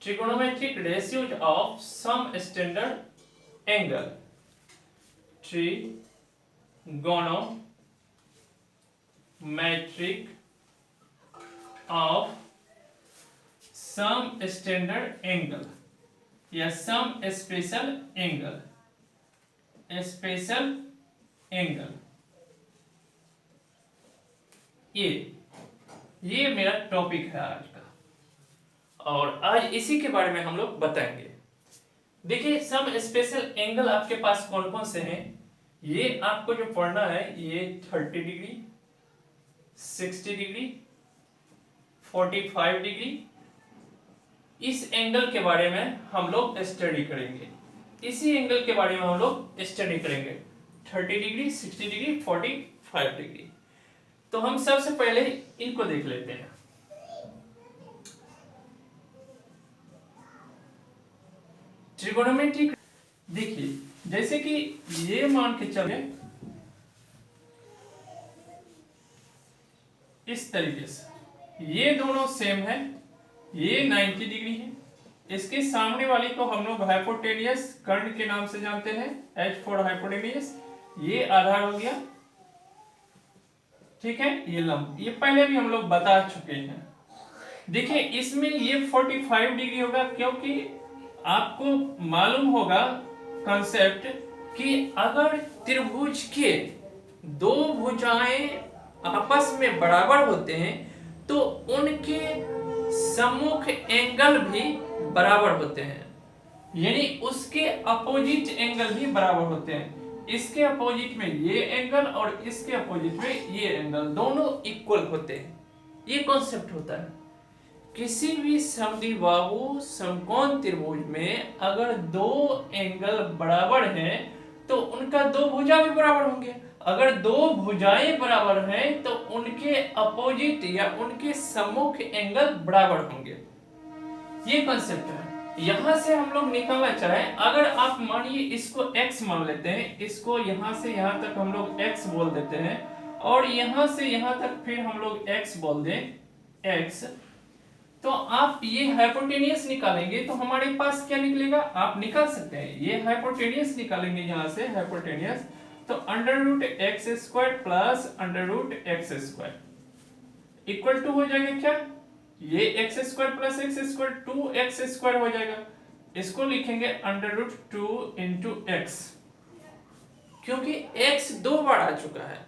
trigonometric ratios of some standard angle. Trigonometric of some standard angle या some special angle. Special angle, ये मेरा topic है आज का, और आज इसी के बारे में हम लोग बताएंगे। देखिए सम स्पेशल एंगल आपके पास कौन कौन से हैं, ये आपको जो पढ़ना है ये 30 डिग्री, 60 डिग्री, 45 डिग्री, इस एंगल के बारे में हम लोग स्टडी करेंगे। इसी एंगल के बारे में हम लोग स्टडी करेंगे 30 डिग्री, 60 डिग्री, 45 डिग्री। तो हम सबसे पहले इनको देख लेते हैं। ट्रिगोनोमेट्रिक, देखिए जैसे कि ये मान के चले इस तरीके से, ये दोनों सेम है, ये 90 डिग्री है, इसके सामने वाली को हम लोग हाइपोटेनियस कर्ण के नाम से जानते हैं, H फॉर हाइपोटेनियस, ये आधार हो गया, ठीक है, ये लंब, ये पहले भी हम लोग बता चुके हैं। देखिए इसमें ये 45 डिग्री होगा, क्योंकि आपको मालूम होगा कॉन्सेप्ट कि अगर त्रिभुज के दो भुजाएं आपस में बराबर होते हैं तो उनके सम्मुख एंगल भी बराबर होते हैं, यानी उसके अपोजिट एंगल भी बराबर होते हैं। इसके अपोजिट में ये एंगल और इसके अपोजिट में ये एंगल दोनों इक्वल होते हैं। ये कॉन्सेप्ट होता है किसी भी समद्विबाहु समकोण त्रिभुज में अगर दो एंगल बराबर हैं तो उनका दो भुजा भी बराबर होंगे। अगर दो भुजाएं बराबर हैं तो उनके अपोजिट या उनके सम्मुख एंगल बराबर होंगे। ये कॉन्सेप्ट है। यहां से हम लोग निकालना चाहें, अगर आप मानिए इसको x मान लेते हैं, इसको यहां से यहां तक हम लोग x बोल देते हैं, और यहां से यहां तक फिर हम लोग x बोल दें x, तो आप ये हाइपोटेनियस निकालेंगे तो हमारे पास क्या निकलेगा, आप निकाल सकते हैं, ये हाइपोटेनियस निकालेंगे यहां से हाइपोटेनियस, तो under root x square plus under root x square equal to हो जाएगा क्या, ये x square plus x square 2x square हो जाएगा। इसको लिखेंगे अंडर रूट 2 इंटू एक्स, क्योंकि x दो बार आ चुका है,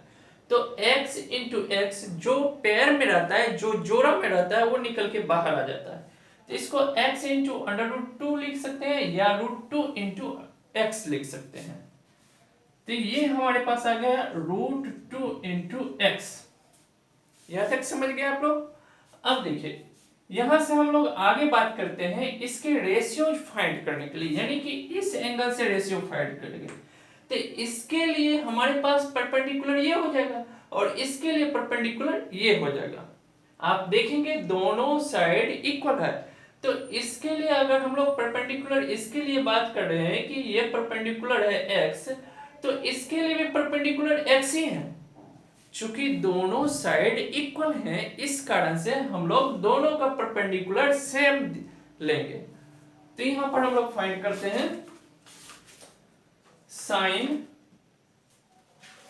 तो x इंटू एक्स जो पेयर में रहता है, जो जोड़ा में रहता है, वो निकल के बाहर आ जाता है। तो इसको x इंटू अंडर रूट 2 लिख सकते हैं या रूट 2 इंटू एक्स लिख सकते हैं। तो ये हमारे पास आ गया रूट 2 इंटू एक्स। यहां तक समझ गए आप लोग। अब देखिए यहां से हम लोग आगे बात करते हैं इसके रेशियो फाइंड करने के लिए, यानी कि इस एंगल से रेशियो फाइंड करेंगे। तो इसके लिए हमारे पास परपेंडिकुलर ये हो जाएगा और इसके लिए परपेंडिकुलर ये हो जाएगा। आप देखेंगे दोनों साइड इक्वल है, तो इसके लिए अगर हम लोग परपेंडिकुलर इसके लिए बात कर रहे हैं कि ये परपेंडिकुलर है x, तो इसके लिए भी परपेंडिकुलर x ही है। चूंकि दोनों साइड इक्वल हैं, इस कारण से हम लोग दोनों का परपेंडिकुलर सेम लेंगे। तो यहां पर हम लोग फाइंड करते हैं साइन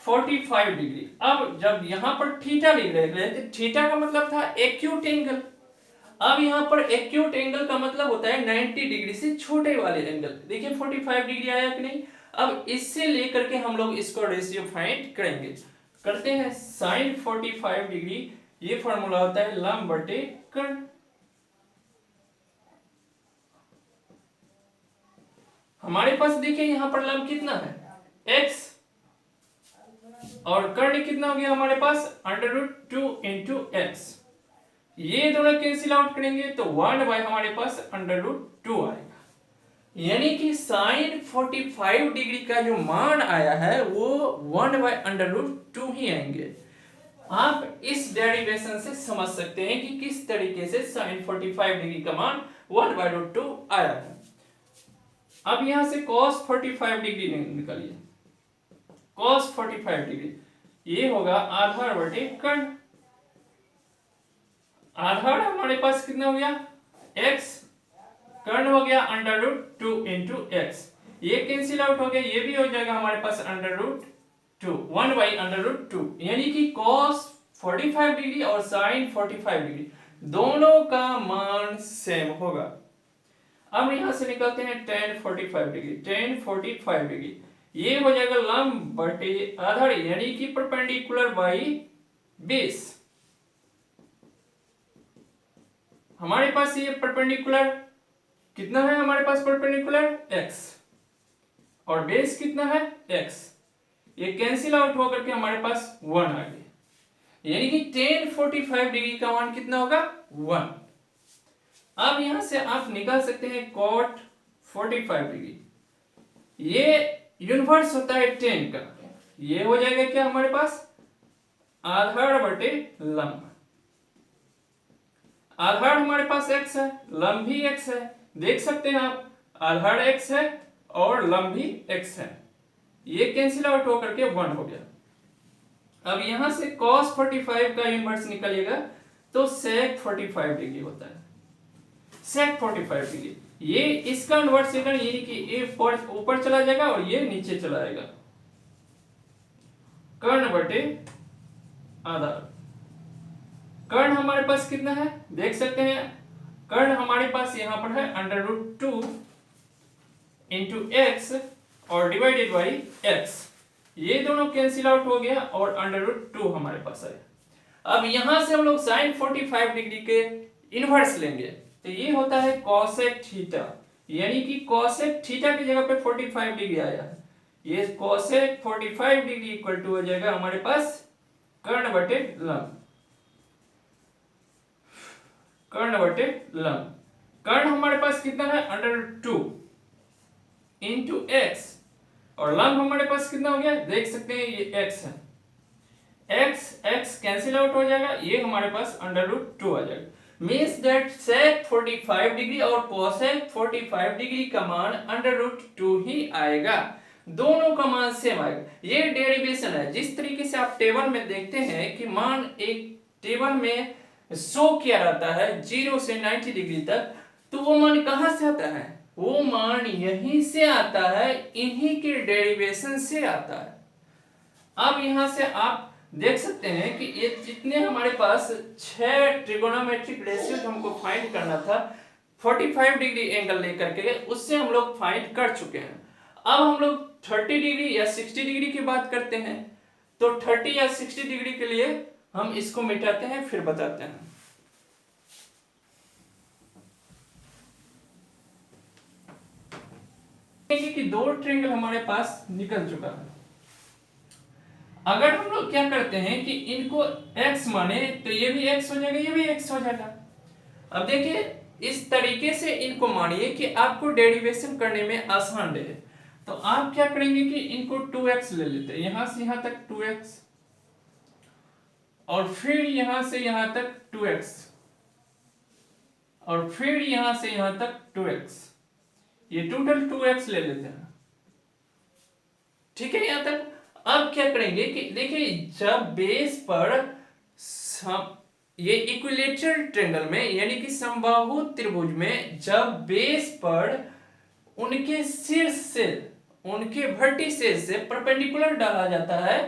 45 डिग्री। अब जब यहां पर थीटा लिख रहे थे, थीटा का मतलब था एक्यूट एंगल। अब यहां पर एक्यूट एंगल का मतलब होता है 90 डिग्री से छोटे वाले एंगल। देखिए 45 डिग्री आया कि नहीं। अब इससे लेकर के हम लोग इसको रेशियो फाइंड करेंगे। करते हैं साइन 45 डिग्री, ये फॉर्मूला होता है लंब बटे कर्ण। हमारे पास देखिए यहां पर लंब कितना है x, और कर्ण कितना हो गया हमारे पास अंडर रूट 2 इंटू एक्स। ये दोनों कैंसिल आउट करेंगे तो 1 बाय हमारे पास अंडर रूट 2 आएगा, यानी कि साइन 45 डिग्री का जो मान आया है वो 1 बाय अंडर रूट 2 ही आएंगे। आप इस डेरिवेशन से समझ सकते हैं कि किस तरीके से साइन 45 डिग्री का मान 1 बाय रूट 2 आया है। अब यहां से cos 45 डिग्री निकालिए, cos 45 डिग्री ये होगा आधार बटे कर्ण। आधार हमारे पास कितना हो गया x, कर्ण हो गया अंडर रूट 2 इंटू एक्स, ये कैंसिल आउट हो गया, ये भी हो जाएगा हमारे पास under root 2 1 by under root 2, यानी कि cos 45 डिग्री और sin 45 डिग्री दोनों का मान सेम होगा। अब यहां से निकलते हैं tan 45 डिग्री, tan 45 डिग्री ये हो जाएगा लंब बटे आधार यानी कि परपेंडिकुलर बाई बेस। हमारे पास ये परपेंडिकुलर कितना है, हमारे पास परपेंडिकुलर x और बेस कितना है x, ये कैंसिल आउट होकर के हमारे पास 1 आ गया, यानी कि tan 45 डिग्री का मान कितना होगा 1। अब यहां से आप निकाल सकते हैं cot 45 डिग्री, ये यूनिवर्स होता है tan का, ये हो जाएगा क्या हमारे पास आधार बटे लंब, आधार हमारे पास x है, लंब भी x है, देख सकते हैं आप आधार x है और लंब भी x है, ये कैंसिल आउट होकर के 1 हो गया। अब यहां से cos 45 का इनवर्स निकलेगा तो sec 45 डिग्री होता है, sec 45 डिग्री, ये इसका इनवर्स लेकर यानी कि ये ऊपर चला जाएगा और ये नीचे चला जाएगा, कर्ण बटे आधार। कर्ण हमारे पास कितना है देख सकते हैं, कर्ण हमारे पास यहां पर है अंडर रूट 2 इंटू एक्स और डिवाइडेड बाई एक्स, ये दोनों कैंसिल आउट हो गया और अंडर रूट 2 हमारे पास आया। अब यहां से हम लोग साइन 45 डिग्री के इनवर्स लेंगे तो ये होता है cosec थीटा, यानी कि cosec थीटा की जगह पे 45 डिग्री आया है, ये cosec 45 डिग्री इक्वल टू हो जाएगा हमारे पास कर्ण बटे लंब, कर्ण बटे लंब। कर्ण हमारे पास कितना है अंडर रूट 2 इंटू एक्स और लंब हमारे पास कितना हो गया देख सकते हैं ये x है, x x कैंसिल आउट हो जाएगा, ये हमारे पास अंडर रूट 2 आ जाएगा, मींस दैट sec 45 डिग्री और cosec 45 डिग्री का मान अंडर रूट 2 ही आएगा, दोनों का मान सेम आएगा। ये डेरिवेशन है, जिस तरीके से आप टेबल में देखते हैं कि मान एक टेबल में शो किया रहता है 0 से 90 डिग्री तक, तो वो मान कहां से आता है, वो मान यहीं से आता है, इन्हीं के डेरिवेशन से आता है। अब यहां से आप देख सकते हैं कि ये जितने हमारे पास 6 ट्रिगोनोमेट्रिक रेशियो हमको फाइंड करना था 45 डिग्री एंगल लेकर के, उससे हम लोग फाइंड कर चुके हैं। अब हम लोग 30 डिग्री या 60 डिग्री की बात करते हैं, तो 30 या 60 डिग्री के लिए हम इसको मिटाते हैं फिर बताते हैं। कि दो ट्रायंगल हमारे पास निकल चुका है। अगर हम लोग क्या करते हैं कि इनको x माने तो ये भी x हो जाएगा, ये भी x हो जाएगा। अब देखिए इस तरीके से इनको मानिए कि आपको डेरिवेशन करने में आसान रहे, तो आप क्या करेंगे कि इनको 2x ले लेते हैं, यहां से यहां तक 2x और फिर यहां से यहां तक 2x और फिर यहां से यहां तक 2x, ये टोटल 2x ले लेते हैं, ठीक है यहां तक। अब क्या करेंगे कि देखिए जब बेस पर ये इक्विलेटरल ट्रायंगल में यानी कि समबाहु त्रिभुज में जब बेस पर उनके शीर्ष से उनके वर्टिसेस से परपेंडिकुलर डाला जाता है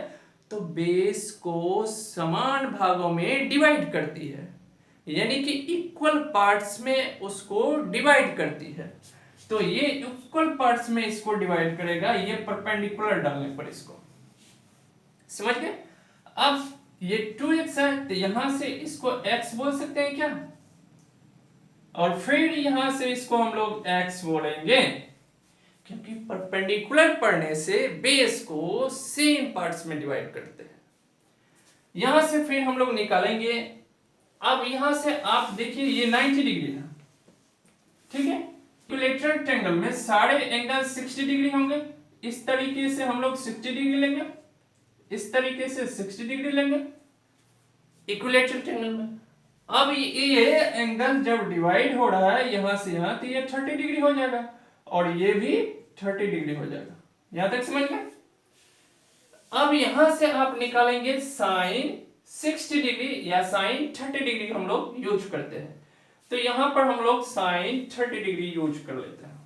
तो बेस को समान भागों में डिवाइड करती है, यानी कि इक्वल पार्ट्स में उसको डिवाइड करती है। तो ये इक्वल पार्ट्स में इसको डिवाइड करेगा, ये परपेंडिकुलर डालने पर इसको, समझ गए। अब ये 2x है तो यहां से इसको x बोल सकते हैं क्या, और फिर यहां से इसको हम लोग x बोलेंगे क्योंकि परपेंडिकुलर पढ़ने से बेस को सेम पार्ट्स में डिवाइड करते हैं। यहां से फिर हम लोग निकालेंगे। अब यहां से आप देखिए ये 90 डिग्री है, ठीक है। इक्विलेटरल ट्रायंगल में सारे एंगल 60 डिग्री होंगे, इस तरीके से हम लोग 60 डिग्री लेंगे, इस तरीके से 60 डिग्री लेंगे इक्विलेटरल ट्रायंगल में। अब ये एंगल जब डिवाइड हो रहा है यहां से यहां तो ये 30 डिग्री हो जाएगा और ये भी 30 डिग्री हो जाएगा, यहां तक समझ गए। अब यहां से आप निकालेंगे साइन 60 डिग्री या साइन 30 डिग्री हम लोग यूज करते हैं, तो यहां पर हम लोग साइन 30 डिग्री यूज कर लेते हैं।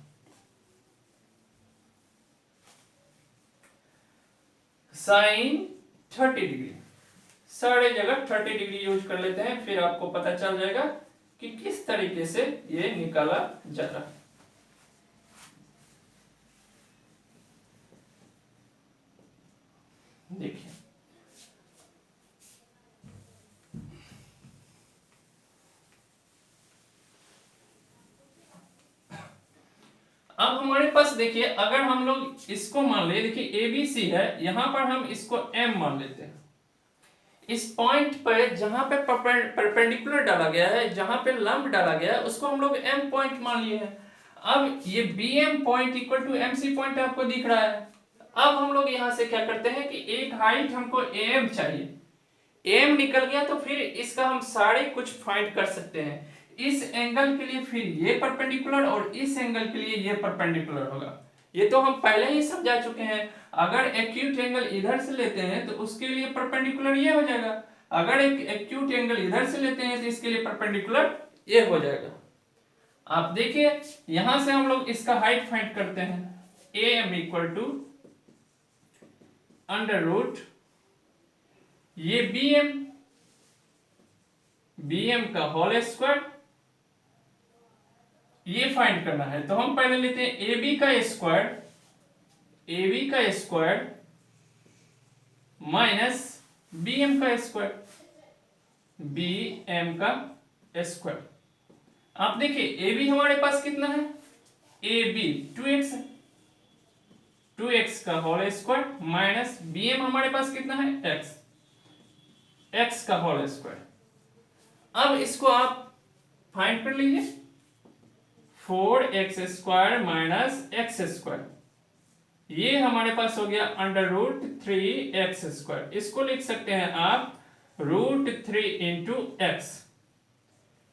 साइन 30 डिग्री सारे जगह 30 डिग्री यूज कर लेते हैं, फिर आपको पता चल जाएगा कि किस तरीके से ये निकाला जा रहा है। देखिए अब हमारे पास देखिए, अगर हम लोग इसको मान ले, देखिए ABC है, यहां पर हम इसको M मान लेते हैं। इस पॉइंट पर जहां पे परपेंडिकुलर डाला गया है, जहां पे लंब डाला गया है, उसको हम लोग M पॉइंट मान लिए हैं। अब ये BM point equal to MC point आपको दिख रहा है। अब हम लोग यहां से क्या करते हैं कि एक हाइट हमको AM चाहिए, AM निकल गया तो फिर इसका हम सारे कुछ फाइंड कर सकते हैं। इस एंगल के लिए फिर ये परपेंडिकुलर और इस एंगल के लिए ये परपेंडिकुलर होगा। ये तो हम पहले ही समझा चुके हैं। अगर एक्यूट एंगल इधर से लेते हैं तो उसके लिए परपेंडिकुलर ये हो जाएगा, अगर एक एक्यूट एंगल इधर से लेते हैं तो इसके लिए परपेंडिकुलर ये हो जाएगा। आप देखिए यहां से हम लोग इसका हाइट फाइंड करते हैं। AM equal to under root ये BM का होल स्क्वायर, ये फाइंड करना है। तो हम पहले लेते हैं AB का स्क्वायर माइनस BM का स्क्वायर, आप देखिए AB हमारे पास कितना है, AB 2x है, 2x का होल स्क्वायर माइनस BM हमारे पास कितना है, x का होल स्क्वायर। अब इसको आप फाइंड कर लीजिए, 4x square minus x square, ये हमारे पास हो गया अंडर रूट 3x स्क्वायर। इसको लिख सकते हैं आप रूट 3 इंटू एक्स,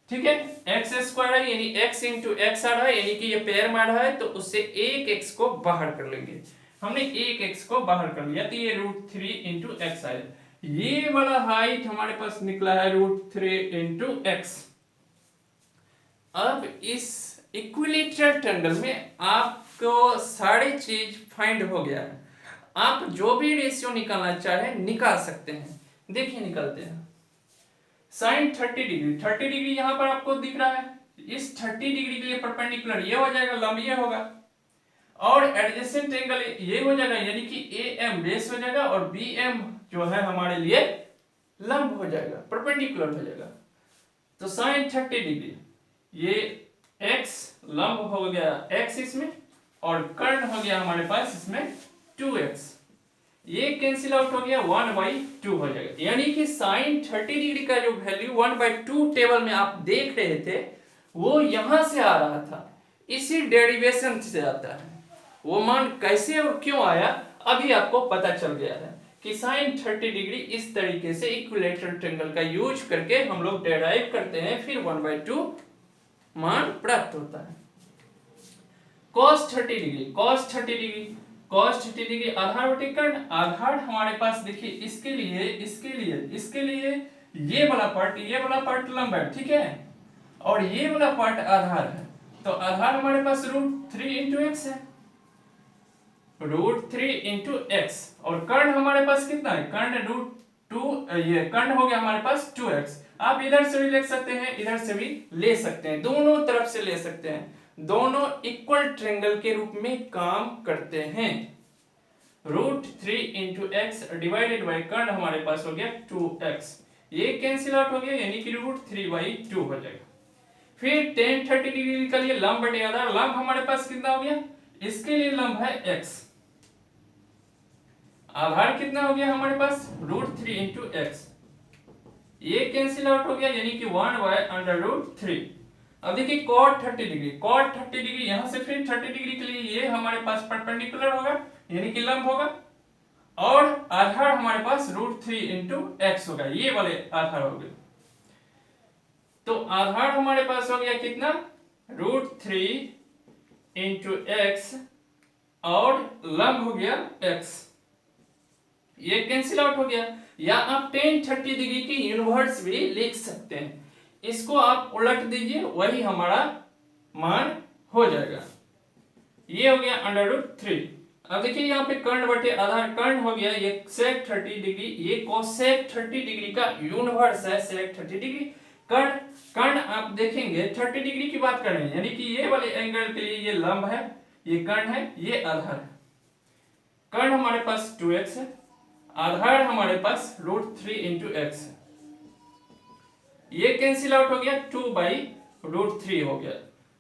ठीक है। x स्क्वायर है यानी x इंटू एक्स आ रहा है, यानी कि ये पेयर मार रहा है, तो उससे एक x को बाहर कर लेंगे। हमने एक x को बाहर कर लिया तो ये रूट 3 इंटू एक्स आया। ये वाला हाइट हमारे पास निकला है रूट 3 इंटू एक्स। अब इस इक्विलेटरल ट्रायंगल में आपको सारी चीज फाइंड हो गया है। आप जो भी रेशियो निकालना चाहे निकाल सकते हैं। देखिए निकालते हैं। साइन 30 डिग्री, 30 डिग्री यहां पर आपको दिख रहा है, इस 30 डिग्री के लिए परपेंडिकुलर ये हो जाएगा, लंब ये होगा, और एडजेसेंट एंगल ये हो जाएगा, यानी कि AM बेस हो जाएगा और BM जो है हमारे लिए लंब हो जाएगा, परपेंडिकुलर हो जाएगा। तो साइन 30 डिग्री ये x लंब हो गया x इसमें, और कर्ण हो गया हमारे पास इसमें 2x, ये कैंसिल आउट हो गया, 1/2 हो जाएगा। यानी कि साइन 30 डिग्री का जो वैल्यू 1/2 टेबल में आप देख रहे थे वो यहां से आ रहा था, इसी डेरिवेशन से आता है। वो मान कैसे और क्यों आया अभी आपको पता चल गया है कि साइन 30 डिग्री इस तरीके से इक्विलेटरल ट्रायंगल का यूज करके हम लोग डेराइव करते हैं, फिर 1/2 मान प्राप्त होता है। cos 30 डिग्री, cos 30 डिग्री आधार बटे कर्ण। आधार हमारे पास देखिए इसके लिए ये वाला पार्ट लंब है, ठीक है, और ये वाला पार्ट आधार है। तो आधार हमारे पास रूट 3 इंटू एक्स है, रूट 3 इंटू एक्स, और कर्ण हमारे पास कितना है, कर्ण रूट 2, ये कर्ण हो गया हमारे पास 2x। आप इधर से भी ले सकते हैं, इधर से भी ले सकते हैं, दोनों तरफ से ले सकते हैं, दोनों इक्वल ट्रायंगल के रूप में काम करते हैं। Root 3 into x divided by कर्ण हमारे पास हो गया 2x, ये कैंसिल आउट हो गया, यानी कि रूट 3/2 हो जाएगा। फिर tan 30 डिग्री के लिए लंब बटे आधार, लंब हमारे पास कितना हो गया, इसके लिए लंब है x, आधार कितना हो गया हमारे पास रूट 3 इंटू एक्स, ये कैंसिल आउट हो गया, यानी कि 1/√3। अब देखिए cot 30 डिग्री यहां से फिर 30 डिग्री के लिए ये हमारे पास परपेंडिकुलर होगा, यानी कि लंब होगा, और आधार हमारे पास रूट 3 इंटू एक्स होगा, ये वाले आधार हो गए। तो आधार हमारे पास हो गया कितना, रूट 3 इंटू एक्स, और लंब हो गया x, ये कैंसिल आउट हो गया। या आप tan 30 डिग्री की इनवर्स भी लिख सकते हैं। इसको आप उलट दीजिए, वही हमारा मान हो जाएगा। ये हो गया √3। अब देखिए यहाँ पे कर्ण बटे आधार, कर्ण हो गया ये sec 30 डिग्री, ये cosec 30 डिग्री का यूनिवर्स है sec 30 डिग्री। कर्ण कर्ण आप देखेंगे 30 डिग्री की बात कर रहे हैं, यानी कि ये वाले एंगल के लिए ये लंब है, ये कर्ण है, ये आधार है। कर्ण हमारे पास 2x है, आधार हमारे पास √3 × x है। ये कैंसिल आउट हो गया, 2/√3 हो गया।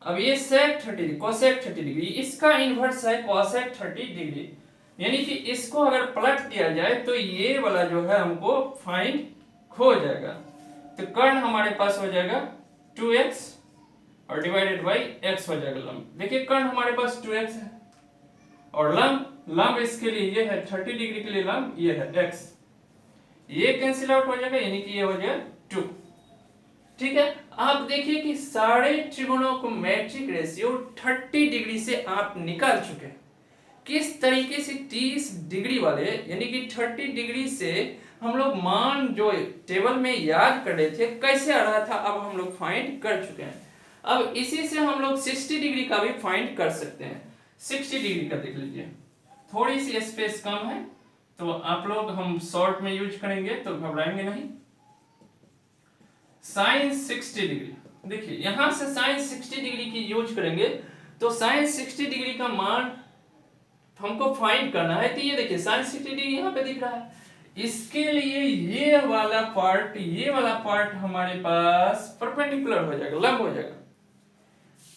अब ये sec 30 cosec 30 डिग्री, इसका इन्वर्स है cosec 30 डिग्री, यानी कि इसको अगर पलट दिया जाए तो ये वाला जो है हमको फाइंड हो जाएगा। तो कर्ण हमारे पास हो जाएगा 2x और डिवाइडेड बाई x हो जाएगा लंब। देखिए कर्ण हमारे पास 2x है और लंब इसके लिए ये है 30 डिग्री के लिए लंब ये है x, ये कैंसिल आउट हो जाएगा, यानी कि ये हो जाएगा 2। ठीक है, आप देखिए कि सारे ट्रिगोनोमेट्रिक रेशियो 30 डिग्री से आप निकाल चुके हैं। किस तरीके से 30 डिग्री वाले यानी कि 30 डिग्री से हम लोग मान जो टेबल में याद कर रहे थे कैसे आ रहा था, अब हम लोग फाइंड कर चुके हैं। अब इसी से हम लोग 60 डिग्री का भी फाइंड कर सकते हैं। 60 डिग्री का देख लीजिए, थोड़ी सी स्पेस कम है तो आप लोग हम शॉर्ट में यूज करेंगे तो घबराएंगे नहीं। sin 60 डिग्री, देखिए यहां से sin 60 डिग्री की यूज करेंगे तो sin 60 डिग्री का मान हमको फाइंड करना है। तो ये देखिए sin 60 डिग्री यहाँ पे दिख रहा है, इसके लिए ये वाला पार्ट हमारे पास परपेंडिकुलर हो जाएगा, लंब हो जाएगा।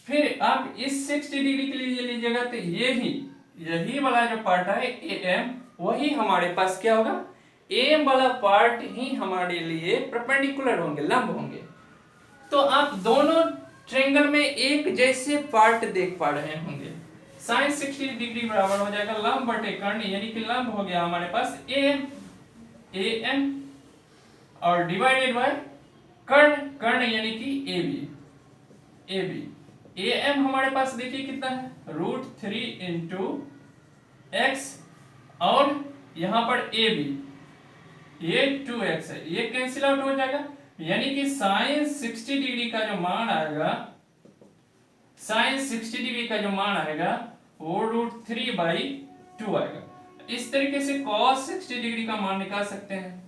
फिर आप इस 60 डिग्री के लिए लीजिएगा तो यही वाला जो पार्ट है AM, वही हमारे पास क्या होगा, AM वाला पार्ट ही हमारे लिए परपेंडिकुलर होंगे, लंब होंगे। तो आप दोनों ट्रायंगल में एक जैसे पार्ट देख पा रहे होंगे। sin 60 डिग्री बराबर हो जाएगा लंब बटे कर्ण, यानी कि लंब हो गया हमारे पास AM और डिवाइडेड बाय कर्ण यानी कि AB। AM हमारे पास देखिए कितना है, √3 × x और यहां पर AB ये 2x है, ये कैंसिल आउट हो जाएगा, यानी कि sin 60 डिग्री का जो मान आएगा, sin 60 डिग्री का जो मान आएगा वो √3/2 आएगा। इस तरीके से cos 60 डिग्री का मान निकाल सकते हैं।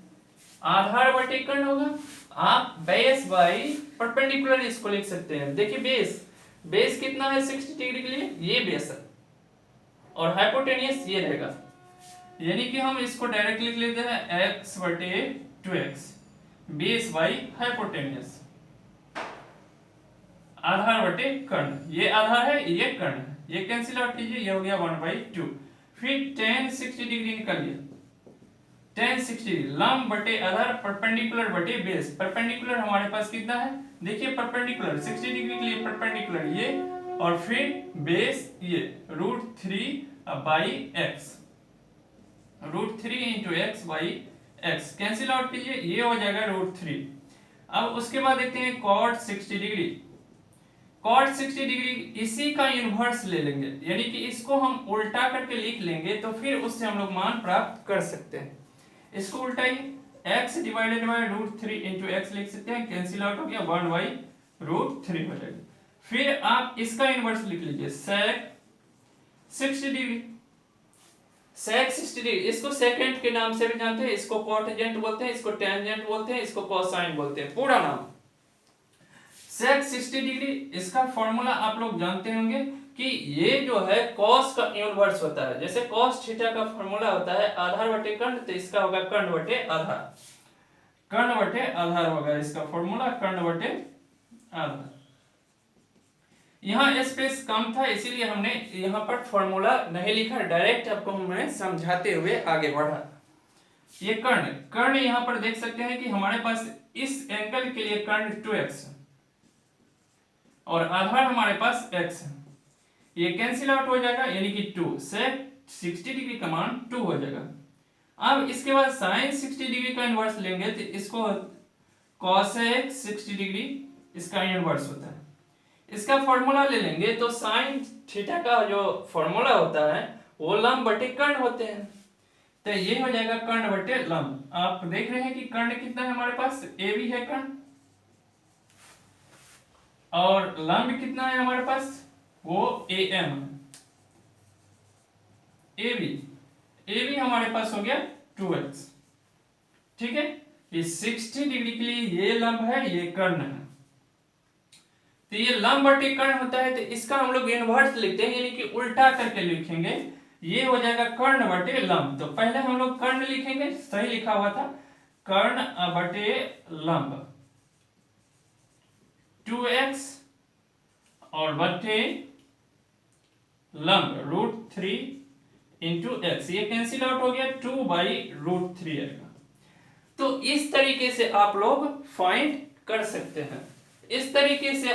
आधार बटे कर्ण होगा, आप बेस बाई परपेंडिकुलर इसको लिख सकते हैं। देखिए बेस कितना है 60 डिग्री के लिए, ये बेस है और हाइपोटेनियस ये रहेगा, यानी कि हम इसको डायरेक्ट लिख लेते हैं x बटे 2x बेस बाई हाइपोटेनियस, आधार बटे कर्ण, ये आधार है ये कर्ण है, ये कैंसिल आउट कीजिए, ये हो गया 1/2। फिर tan 60 डिग्री निकालिए, tan 60 लंब बटे आधार परपेंडिकुलर बटे बेस। परपेंडिकुलर हमारे पास कितना है, देखिए परपेंडिकुलर 60 डिग्री के लिए परपेंडिकुलर ये और फिर बेस ये √3/x, √3 × x/x कैंसिल आउट कीजिए, ये हो जाएगा √3। अब उसके बाद देखते हैं cot 60 डिग्री। cot 60 डिग्री इसी का इन्वर्स ले लेंगे, यानी कि इसको हम उल्टा करके लिख लेंगे तो फिर उससे हम लोग मान प्राप्त कर सकते हैं। इसको उल्टाइए, x डिवाइडेड बाय √3 × x लिख सकते हैं, कैंसिल आउट हो गया 1/√3 हो जाएगा। फिर आप इसका इन्वर्स लिख लीजिए sec 60 डिग्री, sec 60 डिग्री इसको सेकेंड के नाम से भी जानते हैं, इसको कोटेंजेंट बोलते हैं, इसको टेंजेंट बोलते हैं, इसको कोसाइन बोलते हैं, पूरा नाम sec 60 डिग्री। इसका फॉर्मूला आप लोग जानते होंगे कि ये जो है cos का इन्वर्स होता है, जैसे cos थीटा का फॉर्मूला होता है आधार बटे कर्ण, तो इसका होगा कर्ण बटे आधार, कर्ण बटे आधार होगा इसका फॉर्मूला, कर्ण बटे आधार। यहाँ स्पेस कम था इसीलिए हमने यहाँ पर फॉर्मूला नहीं लिखा, डायरेक्ट आपको हमने समझाते हुए आगे बढ़ा। ये कर्ण यहाँ पर देख सकते हैं कि हमारे पास इस एंगल के लिए कर्ण 2x और आधार हमारे पास x है, ये कैंसिल आउट हो जाएगा, यानी कि 2 sec 60 डिग्री का मान 2 हो जाएगा। अब इसके बाद sin 60 डिग्री का इन्वर्स लेंगे तो इसको cosec 60 डिग्री इसका इन्वर्स होता है, इसका फॉर्मूला ले लेंगे तो sin थीटा का जो फॉर्मूला होता है वो लंब बटे कर्ण होते हैं, तो ये हो जाएगा कर्ण बटे लंब। आप देख रहे हैं कि कर्ण कितना है हमारे पास, AB है कर्ण, और लंब कितना है हमारे पास, वो AM है। ए बी हमारे पास हो गया 2x। ठीक है, ये 60 डिग्री के लिए ये लंब है, ये कर्ण है। तो ये लंब बटे कर्ण होता है, तो इसका हम लोग इनवर्स लिखते हैं, यानी कि उल्टा करके लिखेंगे। ये हो जाएगा कर्ण बटे लंब। तो पहले हम लोग कर्ण लिखेंगे, सही लिखा हुआ था, कर्ण बटे लंब 2x और बटे लंब √3 इंटू एक्स। ये कैंसिल आउट हो गया, 2/√3 आएगा। तो इस तरीके से आप लोग फाइंड कर सकते हैं। इस तरीके से